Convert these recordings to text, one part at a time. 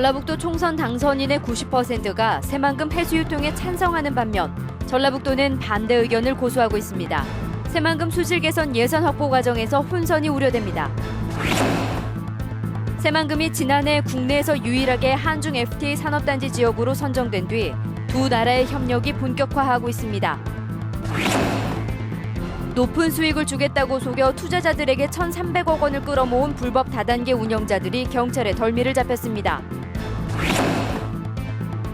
전라북도 총선 당선인의 90%가 새만금 해수 유통에 찬성하는 반면 전라북도는 반대 의견을 고수하고 있습니다. 새만금 수질 개선 예산 확보 과정에서 혼선이 우려됩니다. 새만금이 지난해 국내에서 유일하게 한중 FTA 산업단지 지역으로 선정된 뒤 두 나라의 협력이 본격화하고 있습니다. 높은 수익을 주겠다고 속여 투자자들에게 1,300억 원을 끌어모은 불법 다단계 운영자들이 경찰에 덜미를 잡혔습니다.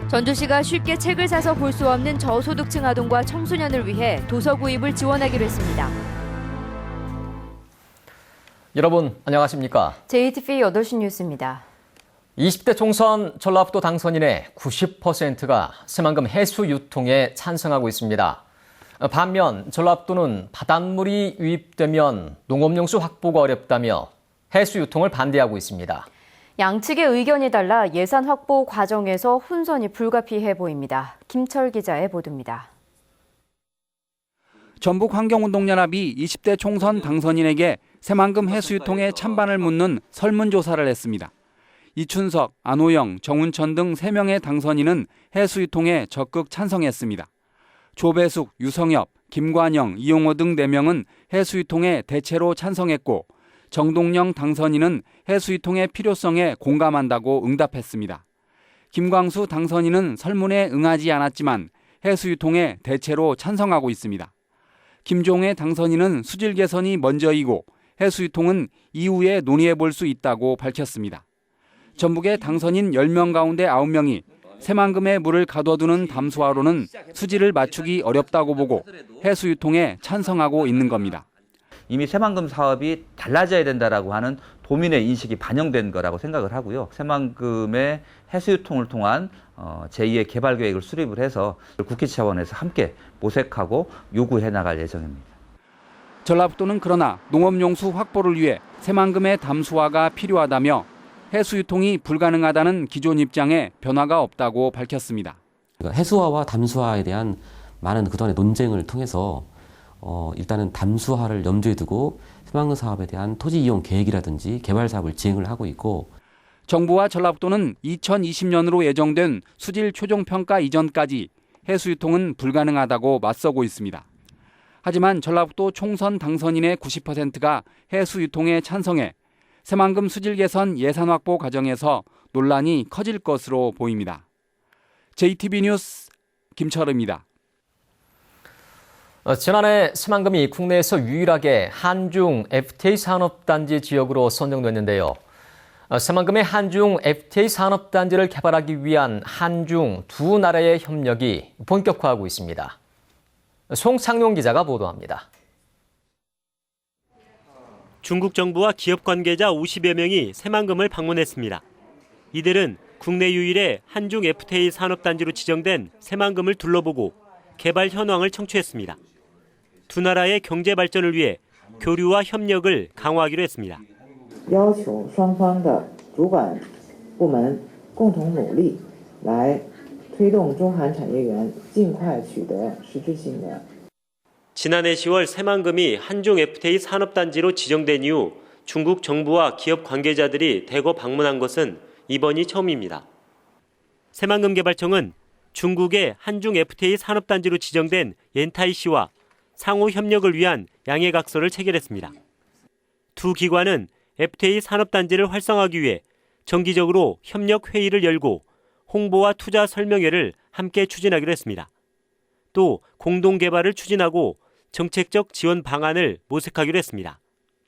전주시가 쉽게 책을 사서 볼 수 없는 저소득층 아동과 청소년을 위해 도서 구입을 지원하기로 했습니다. 여러분 안녕하십니까? JTV 8시 뉴스입니다. 20대 총선 전라북도 당선인의 90%가 새만금 해수 유통에 찬성하고 있습니다. 반면 전라북도는 바닷물이 유입되면 농업용수 확보가 어렵다며 해수 유통을 반대하고 있습니다. 양측의 의견이 달라 예산 확보 과정에서 혼선이 불가피해 보입니다. 김철 기자의 보도입니다. 전북환경운동연합이 20대 총선 당선인에게 새만금 해수 유통에 찬반을 묻는 설문조사를 했습니다. 이춘석, 안호영, 정운천 등 3명의 당선인은 해수 유통에 적극 찬성했습니다. 조배숙, 유성엽, 김관영, 이용호 등 4명은 해수 유통에 대체로 찬성했고 정동영 당선인은 해수 유통의 필요성에 공감한다고 응답했습니다. 김광수 당선인은 설문에 응하지 않았지만 해수 유통에 대체로 찬성하고 있습니다. 김종혜 당선인은 수질 개선이 먼저이고 해수 유통은 이후에 논의해 볼 수 있다고 밝혔습니다. 전북의 당선인 10명 가운데 9명이 새만금의 물을 가둬두는 담수화로는 수질을 맞추기 어렵다고 보고 해수 유통에 찬성하고 있는 겁니다. 이미 새만금 사업이 달라져야 된다라고 하는 도민의 인식이 반영된 거라고 생각을 하고요. 새만금의 해수 유통을 통한 제2의 개발 계획을 수립을 해서 국회 차원에서 함께 모색하고 요구해 나갈 예정입니다. 전라북도는 그러나 농업용수 확보를 위해 새만금의 담수화가 필요하다며 해수 유통이 불가능하다는 기존 입장에 변화가 없다고 밝혔습니다. 해수화와 담수화에 대한 많은 그동안의 논쟁을 통해서 일단은 담수화를 염두에 두고 새만금 사업에 대한 토지 이용 계획이라든지 개발 사업을 진행을 하고 있고 정부와 전라북도는 2020년으로 예정된 수질 최종평가 이전까지 해수 유통은 불가능하다고 맞서고 있습니다. 하지만 전라북도 총선 당선인의 90%가 해수 유통에 찬성해 새만금 수질 개선 예산 확보 과정에서 논란이 커질 것으로 보입니다. JTB 뉴스 김철우입니다. 지난해 새만금이 국내에서 유일하게 한중 FTA 산업단지 지역으로 선정됐는데요. 새만금의 한중 FTA 산업단지를 개발하기 위한 한중 두 나라의 협력이 본격화하고 있습니다. 송창용 기자가 보도합니다. 중국 정부와 기업 관계자 50여 명이 새만금을 방문했습니다. 이들은 국내 유일의 한중 FTA 산업단지로 지정된 새만금을 둘러보고 개발 현황을 청취했습니다. 두 나라의 경제 발전을 위해 교류와 협력을 강화하기로 했습니다. 要求双方的主管部门共同努力来推动中韩产业园尽快取得实质性的 지난해 10월 새만금이 한중 FTA 산업단지로 지정된 이후 중국 정부와 기업 관계자들이 대거 방문한 것은 이번이 처음입니다. 새만금 개발청은 중국의 한중 FTA 산업단지로 지정된 옌타이시와 상호 협력을 위한 양해각서를 체결했습니다. 두 기관은 FTA 산업단지를 활성화하기 위해 정기적으로 협력 회의를 열고 홍보와 투자 설명회를 함께 추진하기로 했습니다. 또 공동 개발을 추진하고 정책적 지원 방안을 모색하기로 했습니다.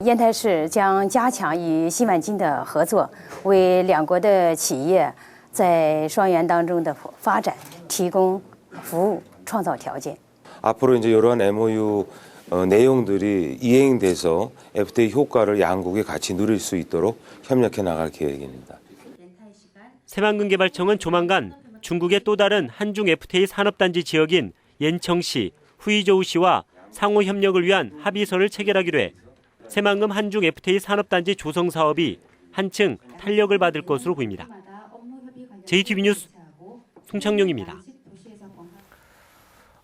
烟台市将加强与西万金的合作，为两国的企业在双园当中的发展提供服务，创造条件。 앞으로 이제 이러한 MOU 내용들이 이행돼서 FTA 효과를 양국이 같이 누릴 수 있도록 협력해 나갈 계획입니다. 새만금 개발청은 조만간 중국의 또 다른 한중 FTA 산업단지 지역인 옌청시, 후이저우시와 상호 협력을 위한 합의서를 체결하기로 해 새만금 한중 FTA 산업단지 조성 사업이 한층 탄력을 받을 것으로 보입니다. JTB 뉴스 송창용입니다.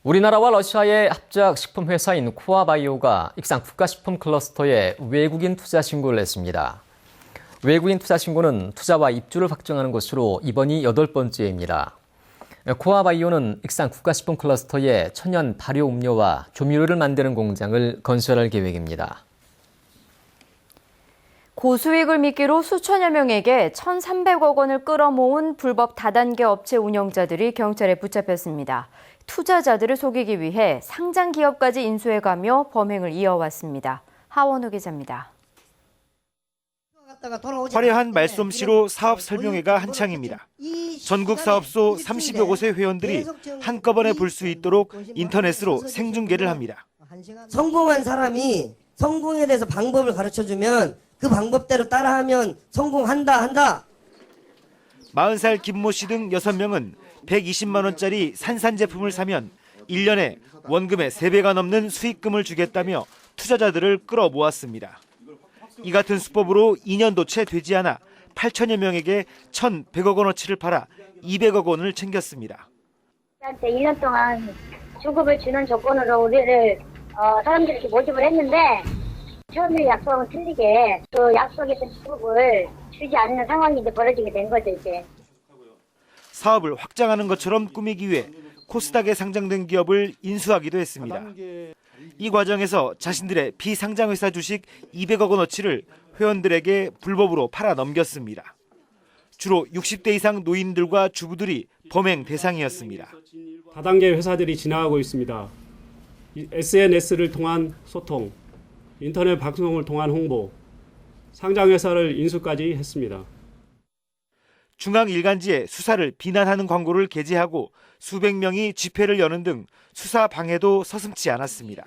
우리나라와 러시아의 합작 식품 회사인 코아바이오가 익산 국가식품 클러스터에 외국인 투자 신고를 했습니다. 외국인 투자 신고는 투자와 입주를 확정하는 것으로 이번이 8번째입니다. 코아바이오는 익산 국가식품 클러스터에 천연 발효 음료와 조미료를 만드는 공장을 건설할 계획입니다. 고수익을 미끼로 수천여 명에게 1,300억 원을 끌어모은 불법 다단계 업체 운영자들이 경찰에 붙잡혔습니다. 투자자들을 속이기 위해 상장 기업까지 인수해가며 범행을 이어왔습니다. 하원우 기자입니다. 화려한 말솜씨로 사업 설명회가 한창입니다. 전국 사업소 30여 곳의 회원들이 한꺼번에 볼 수 있도록 인터넷으로 생중계를 합니다. 성공한 사람이 성공에 대해서 방법을 가르쳐주면 그 방법대로 따라하면 성공한다. 40살 김모 씨 등 6명은 120만 원짜리 산산 제품을 사면 1년에 원금의 3배가 넘는 수익금을 주겠다며 투자자들을 끌어모았습니다. 이 같은 수법으로 2년도 채 되지 않아 8천여 명에게 1,100억 원어치를 팔아 200억 원을 챙겼습니다. 1년 동안 주급을 주는 조건으로 우리를 사람들이 모집을 했는데 처음에 약속하고 틀리게 그 약속했던 주급을 주지 않는 상황이 이제 벌어지게 된 거죠, 이제. 사업을 확장하는 것처럼 꾸미기 위해 코스닥에 상장된 기업을 인수하기도 했습니다. 이 과정에서 자신들의 비상장회사 주식 200억 원어치를 회원들에게 불법으로 팔아 넘겼습니다. 주로 60대 이상 노인들과 주부들이 범행 대상이었습니다. 다단계 회사들이 지나가고 있습니다. SNS를 통한 소통, 인터넷 방송을 통한 홍보, 상장회사를 인수까지 했습니다. 중앙일간지에 수사를 비난하는 광고를 게재하고 수백 명이 집회를 여는 등 수사 방해도 서슴지 않았습니다.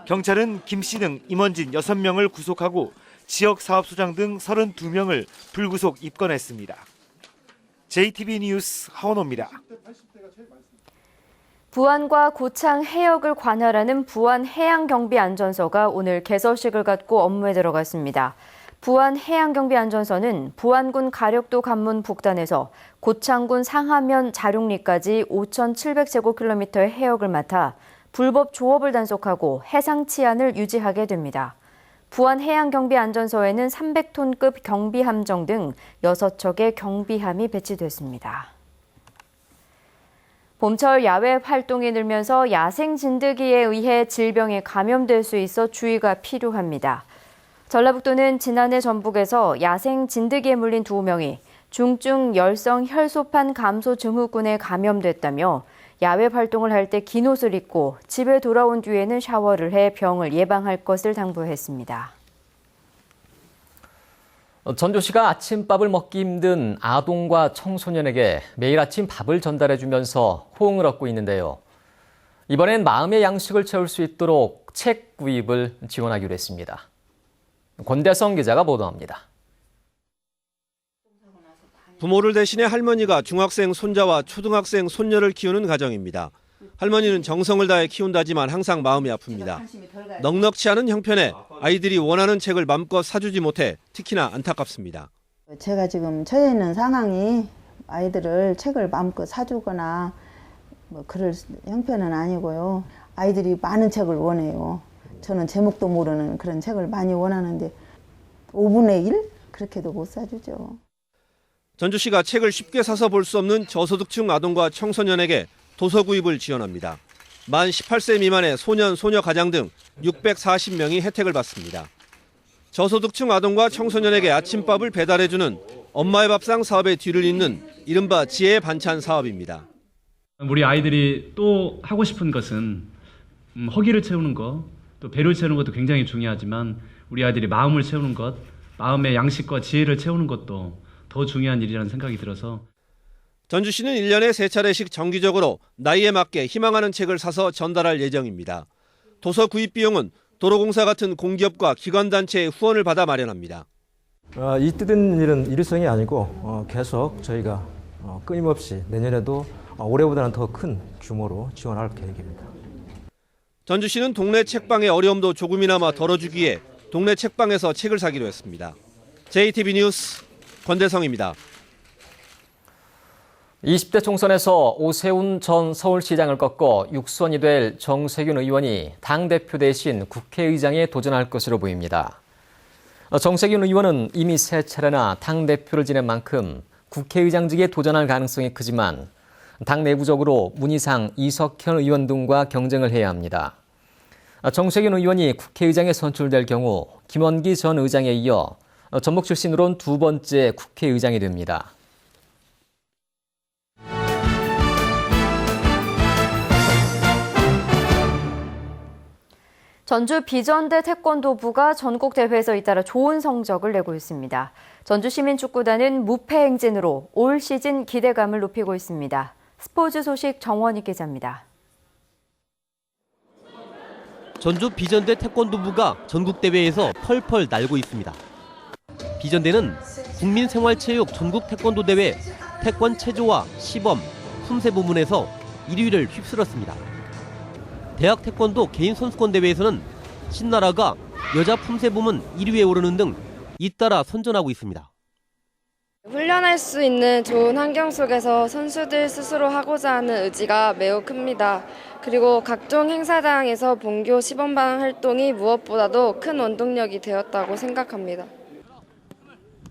경찰은 김 씨 등 임원진 6명을 구속하고 지역 사업소장 등 32명을 불구속 입건했습니다. JTB 뉴스 하원호입니다. 부안과 고창 해역을 관할하는 부안해양경비안전서가 오늘 개서식을 갖고 업무에 들어갔습니다. 부안해양경비안전서는 부안군 가력도 관문 북단에서 고창군 상하면 자룡리까지 5,700제곱킬로미터의 해역을 맡아 불법 조업을 단속하고 해상 치안을 유지하게 됩니다. 부안해양경비안전서에는 300톤급 경비함정 등 6척의 경비함이 배치됐습니다. 봄철 야외 활동이 늘면서 야생 진드기에 의해 질병에 감염될 수 있어 주의가 필요합니다. 전라북도는 지난해 전북에서 야생 진드기에 물린 2명이 중증 열성 혈소판 감소 증후군에 감염됐다며 야외 활동을 할 때 긴 옷을 입고 집에 돌아온 뒤에는 샤워를 해 병을 예방할 것을 당부했습니다. 전주시가 아침밥을 먹기 힘든 아동과 청소년에게 매일 아침 밥을 전달해주면서 호응을 얻고 있는데요. 이번엔 마음의 양식을 채울 수 있도록 책 구입을 지원하기로 했습니다. 권대성 기자가 보도합니다. 부모를 대신해 할머니가 중학생 손자와 초등학생 손녀를 키우는 가정입니다. 할머니는 정성을 다해 키운다지만 항상 마음이 아픕니다. 넉넉치 않은 형편에 아이들이 원하는 책을 맘껏 사주지 못해 특히나 안타깝습니다. 제가 지금 처해 있는 상황이 아이들을 책을 마음껏 사주거나 그럴 형편은 아니고요. 아이들이 많은 책을 원해요. 저는 제목도 모르는 그런 책을 많이 원하는데 5분의 1? 그렇게도 못 사주죠. 전주시가 책을 쉽게 사서 볼 수 없는 저소득층 아동과 청소년에게 도서 구입을 지원합니다. 만 18세 미만의 소년, 소녀 가장 등 640명이 혜택을 받습니다. 저소득층 아동과 청소년에게 아침밥을 배달해주는 엄마의 밥상 사업의 뒤를 잇는 이른바 지혜의 반찬 사업입니다. 우리 아이들이 또 하고 싶은 것은 허기를 채우는 것, 또 배를 채우는 것도 굉장히 중요하지만 우리 아이들이 마음을 채우는 것, 마음의 양식과 지혜를 채우는 것도 더 중요한 일이라는 생각이 들어서 전주시는 1년에 3차례씩 정기적으로 나이에 맞게 희망하는 책을 사서 전달할 예정입니다. 도서 구입 비용은 도로공사 같은 공기업과 기관단체의 후원을 받아 마련합니다. 이 뜯은 일은 일회성이 아니고 계속 저희가 끊임없이 내년에도 올해보다는 더 큰 규모로 지원할 계획입니다. 전주시는 동네 책방의 어려움도 조금이나마 덜어주기 위해 동네 책방에서 책을 사기로 했습니다. JTB 뉴스 권대성입니다. 20대 총선에서 오세훈 전 서울시장을 꺾고 육선이 될 정세균 의원이 당대표 대신 국회의장에 도전할 것으로 보입니다. 정세균 의원은 이미 세 차례나 당대표를 지낸 만큼 국회의장직에 도전할 가능성이 크지만 당 내부적으로 문희상, 이석현 의원 등과 경쟁을 해야 합니다. 정세균 의원이 국회의장에 선출될 경우 김원기 전 의장에 이어 전북 출신으론 두 번째 국회의장이 됩니다. 전주 비전대 태권도부가 전국 대회에서 잇따라 좋은 성적을 내고 있습니다. 전주시민축구단은 무패 행진으로 올 시즌 기대감을 높이고 있습니다. 스포츠 소식 정원희 기자입니다. 전주 비전대 태권도부가 전국대회에서 펄펄 날고 있습니다. 비전대는 국민생활체육 전국 태권도대회 태권 체조와 시범, 품새 부문에서 1위를 휩쓸었습니다. 대학 태권도 개인 선수권 대회에서는 신나라가 여자 품새 부문 1위에 오르는 등 잇따라 선전하고 있습니다. 훈련할 수 있는 좋은 환경 속에서 선수들 스스로 하고자 하는 의지가 매우 큽니다. 그리고 각종 행사장에서 본교 시범방 활동이 무엇보다도 큰 원동력이 되었다고 생각합니다.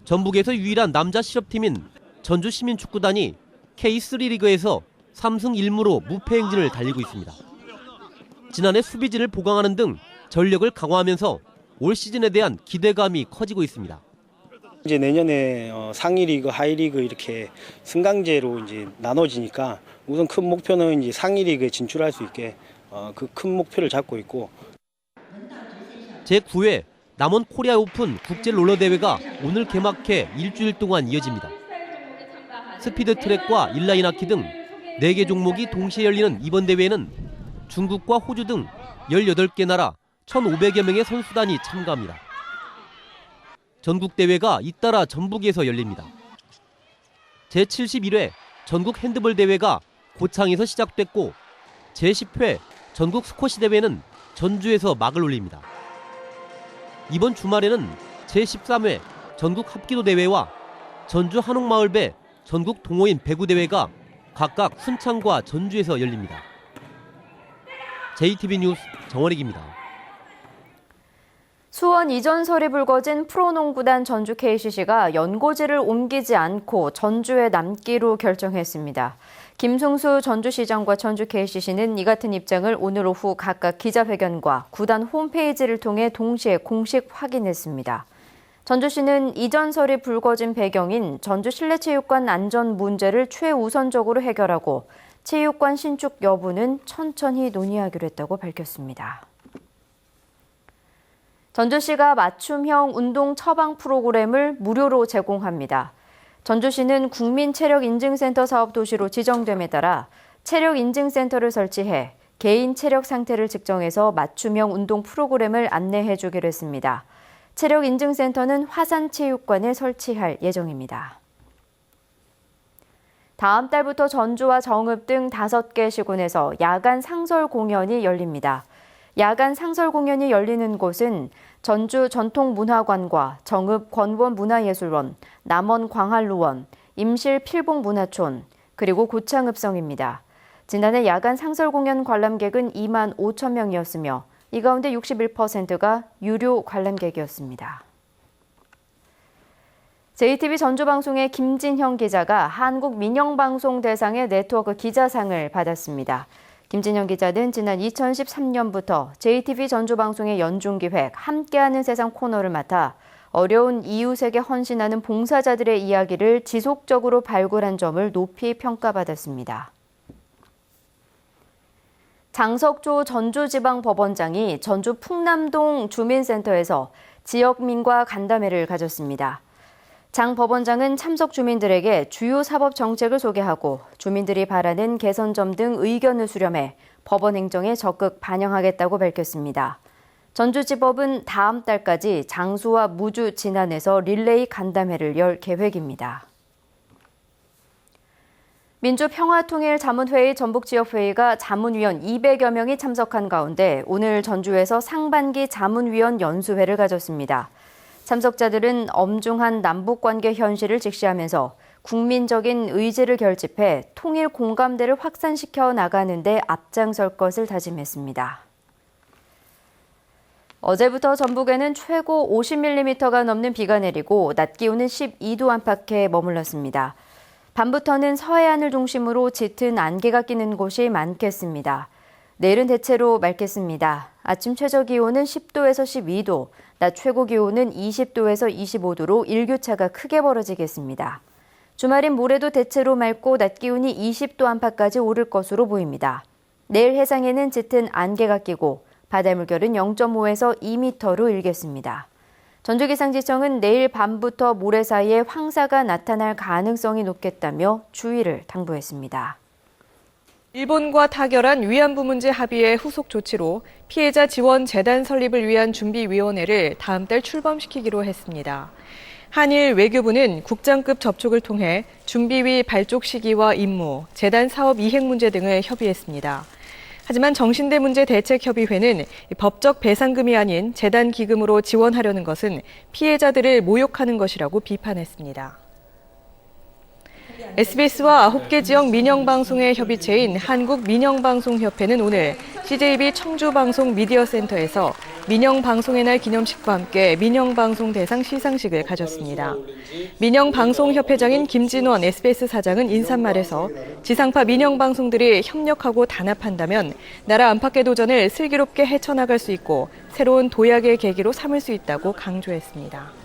전북에서 유일한 남자 실업팀인 전주시민축구단이 K3 리그에서 3승 1무로 무패 행진을 달리고 있습니다. 지난해 수비진을 보강하는 등 전력을 강화하면서 올 시즌에 대한 기대감이 커지고 있습니다. 이제 내년에 상위 리그, 하위 리그 이렇게 승강제로 이제 나눠지니까 우선 큰 목표는 이제 상위 리그에 진출할 수 있게 그 큰 목표를 잡고 있고. 제9회 남원 코리아 오픈 국제 롤러 대회가 오늘 개막해 일주일 동안 이어집니다. 스피드 트랙과 인라인 하키 등 4개 종목이 동시에 열리는 이번 대회에는 중국과 호주 등 18개 나라 1,500여 명의 선수단이 참가합니다. 전국대회가 잇따라 전북에서 열립니다. 제71회 전국 핸드볼 대회가 고창에서 시작됐고 제10회 전국 스쿼시 대회는 전주에서 막을 올립니다. 이번 주말에는 제13회 전국 합기도 대회와 전주 한옥마을배 전국 동호인 배구 대회가 각각 순창과 전주에서 열립니다. JTB 뉴스 정원익입니다. 수원 이전설이 불거진 프로농구단 전주 KCC가 연고지를 옮기지 않고 전주에 남기로 결정했습니다. 김승수 전주시장과 전주 KCC는 이 같은 입장을 오늘 오후 각각 기자회견과 구단 홈페이지를 통해 동시에 공식 확인했습니다. 전주시는 이전설이 불거진 배경인 전주 실내체육관 안전 문제를 최우선적으로 해결하고 체육관 신축 여부는 천천히 논의하기로 했다고 밝혔습니다. 전주시가 맞춤형 운동 처방 프로그램을 무료로 제공합니다. 전주시는 국민체력인증센터 사업 도시로 지정됨에 따라 체력인증센터를 설치해 개인 체력 상태를 측정해서 맞춤형 운동 프로그램을 안내해 주기로 했습니다. 체력인증센터는 화산체육관에 설치할 예정입니다. 다음 달부터 전주와 정읍 등 5개 시군에서 야간 상설 공연이 열립니다. 야간 상설 공연이 열리는 곳은 전주 전통문화관과 정읍 권원문화예술원, 남원 광활루원, 임실 필봉문화촌, 그리고 고창읍성입니다. 지난해 야간 상설 공연 관람객은 2만 5천 명이었으며 이 가운데 61%가 유료 관람객이었습니다. JTB 전주방송의 김진형 기자가 한국민영방송대상의 네트워크 기자상을 받았습니다. 김진형 기자는 지난 2013년부터 JTB 전주방송의 연중기획 함께하는 세상 코너를 맡아 어려운 이웃에게 헌신하는 봉사자들의 이야기를 지속적으로 발굴한 점을 높이 평가받았습니다. 장석조 전주지방법원장이 전주 풍남동 주민센터에서 지역민과 간담회를 가졌습니다. 장 법원장은 참석 주민들에게 주요 사법 정책을 소개하고 주민들이 바라는 개선점 등 의견을 수렴해 법원 행정에 적극 반영하겠다고 밝혔습니다. 전주지법은 다음 달까지 장수와 무주 진안에서 릴레이 간담회를 열 계획입니다. 민주평화통일자문회의 전북지역회의가 자문위원 200여 명이 참석한 가운데 오늘 전주에서 상반기 자문위원 연수회를 가졌습니다. 참석자들은 엄중한 남북관계 현실을 직시하면서 국민적인 의지를 결집해 통일 공감대를 확산시켜 나가는 데 앞장설 것을 다짐했습니다. 어제부터 전북에는 최고 50mm가 넘는 비가 내리고 낮 기온은 12도 안팎에 머물렀습니다. 밤부터는 서해안을 중심으로 짙은 안개가 끼는 곳이 많겠습니다. 내일은 대체로 맑겠습니다. 아침 최저 기온은 10도에서 12도, 낮 최고 기온은 20도에서 25도로 일교차가 크게 벌어지겠습니다. 주말인 모레도 대체로 맑고 낮 기온이 20도 안팎까지 오를 것으로 보입니다. 내일 해상에는 짙은 안개가 끼고 바다 물결은 0.5에서 2m로 일겠습니다. 전주기상지청은 내일 밤부터 모레 사이에 황사가 나타날 가능성이 높겠다며 주의를 당부했습니다. 일본과 타결한 위안부 문제 합의의 후속 조치로 피해자 지원 재단 설립을 위한 준비위원회를 다음 달 출범시키기로 했습니다. 한일 외교부는 국장급 접촉을 통해 준비위 발족 시기와 임무, 재단 사업 이행 문제 등을 협의했습니다. 하지만 정신대 문제 대책협의회는 법적 배상금이 아닌 재단 기금으로 지원하려는 것은 피해자들을 모욕하는 것이라고 비판했습니다. SBS와 9개 지역 민영방송의 협의체인 한국민영방송협회는 오늘 CJB 청주방송 미디어센터에서 민영방송의 날 기념식과 함께 민영방송 대상 시상식을 가졌습니다. 민영방송협회장인 김진원 SBS 사장은 인사말에서 지상파 민영방송들이 협력하고 단합한다면 나라 안팎의 도전을 슬기롭게 헤쳐나갈 수 있고 새로운 도약의 계기로 삼을 수 있다고 강조했습니다.